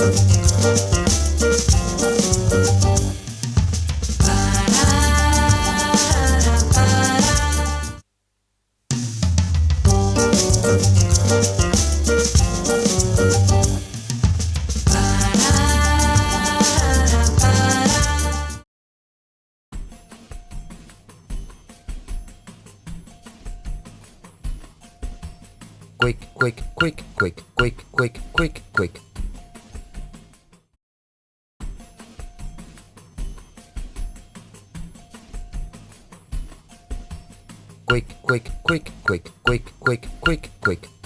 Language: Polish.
Quick, quick, quick, quick, quick, quick, quick, quick. Quick, quick, quick, quick, quick, quick, quick, quick.